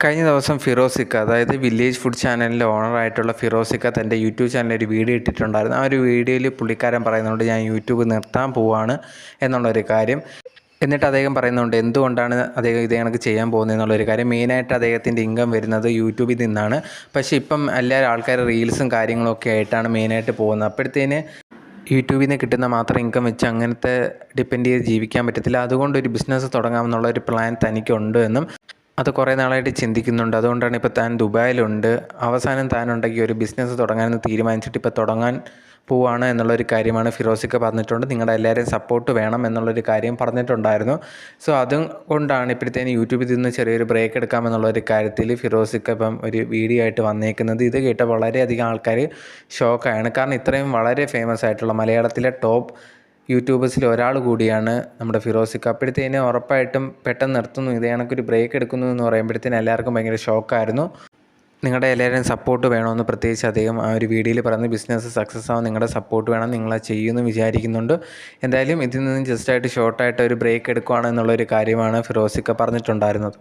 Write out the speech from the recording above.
കഴിഞ്ഞ ദിവസം ഫിറോസിക്ക, അതായത് വില്ലേജ് ഫുഡ് ചാനലിൻ്റെ ഓണറായിട്ടുള്ള ഫിറോസിക്ക തൻ്റെ യൂട്യൂബ് ചാനലിൽ ഒരു വീഡിയോ ഇട്ടിട്ടുണ്ടായിരുന്നു. ആ ഒരു വീഡിയോയിൽ പുള്ളിക്കാരൻ പറയുന്നുണ്ട്, ഞാൻ യൂട്യൂബ് നിർത്താൻ പോവുകയാണ് എന്നുള്ളൊരു കാര്യം. എന്നിട്ട് അദ്ദേഹം പറയുന്നുണ്ട് എന്തുകൊണ്ടാണ് അദ്ദേഹം ഇത് കണക്ക് ചെയ്യാൻ പോകുന്നത് എന്നുള്ളൊരു കാര്യം. മെയിനായിട്ട് അദ്ദേഹത്തിൻ്റെ ഇൻകം വരുന്നത് യൂട്യൂബിൽ നിന്നാണ്. പക്ഷേ ഇപ്പം എല്ലാവരും ആൾക്കാർ റീൽസും കാര്യങ്ങളൊക്കെ ആയിട്ടാണ് മെയിനായിട്ട് പോകുന്നത്. അപ്പോഴത്തേന് യൂട്യൂബിൽ നിന്ന് കിട്ടുന്ന മാത്രം ഇൻകം വെച്ച് അങ്ങനത്തെ ഡിപ്പെൻഡ് ചെയ്ത് ജീവിക്കാൻ പറ്റത്തില്ല. അതുകൊണ്ടൊരു ബിസിനസ് തുടങ്ങാമെന്നുള്ളൊരു പ്ലാൻ തനിക്കുണ്ട് എന്നും അത് കുറേ നാളായിട്ട് ചിന്തിക്കുന്നുണ്ട്. അതുകൊണ്ടാണ് ഇപ്പോൾ താൻ ദുബായിലുണ്ട്. അവസാനം താനുണ്ടെങ്കിൽ ഒരു ബിസിനസ് തുടങ്ങാനെന്ന് തീരുമാനിച്ചിട്ട് ഇപ്പോൾ തുടങ്ങാൻ പോവുകയാണ് എന്നുള്ളൊരു കാര്യമാണ് ഫിറോസിക്ക പറഞ്ഞിട്ടുണ്ട്. നിങ്ങളുടെ എല്ലാവരെയും സപ്പോർട്ട് വേണം എന്നുള്ളൊരു കാര്യം പറഞ്ഞിട്ടുണ്ടായിരുന്നു. സോ അതും കൊണ്ടാണ് ഇപ്പോഴത്തേന് യൂട്യൂബിൽ നിന്ന് ചെറിയൊരു ബ്രേക്ക് എടുക്കാമെന്നുള്ളൊരു കാര്യത്തിൽ ഫിറോസിക്ക ഇപ്പം ഒരു വീഡിയോ ആയിട്ട് വന്നേക്കുന്നത്. ഇത് കേട്ട വളരെയധികം ആൾക്കാർ ഷോക്കായാണ്. കാരണം ഇത്രയും വളരെ ഫേമസ് ആയിട്ടുള്ള മലയാളത്തിലെ ടോപ്പ് യൂട്യൂബേഴ്സിൽ ഒരാൾ കൂടിയാണ് നമ്മുടെ ഫിറോസിക്ക. അപ്പോഴത്തേന് ഉറപ്പായിട്ടും പെട്ടെന്ന് നിർത്തുന്നു, ഇത് കണക്കൊരു ബ്രേക്ക് എടുക്കുന്നു എന്ന് പറയുമ്പോഴത്തേന് എല്ലാവർക്കും ഭയങ്കര ഷോക്കായിരുന്നു. നിങ്ങളുടെ എല്ലാവരുടെയും സപ്പോർട്ട് വേണമെന്ന് പ്രത്യേകിച്ച് അദ്ദേഹം ആ ഒരു വീഡിയോയിൽ പറയുന്നത്. ബിസിനസ് സക്സസ് ആവാൻ നിങ്ങളുടെ സപ്പോർട്ട് വേണം, നിങ്ങളത് ചെയ്യുമെന്ന് വിചാരിക്കുന്നുണ്ട്. എന്തായാലും ഇതിൽ നിന്ന് ജസ്റ്റായിട്ട് ഷോർട്ടായിട്ട് ഒരു ബ്രേക്ക് എടുക്കുകയാണ് എന്നുള്ളൊരു കാര്യമാണ് ഫിറോസിക്ക പറഞ്ഞിട്ടുണ്ടായിരുന്നത്.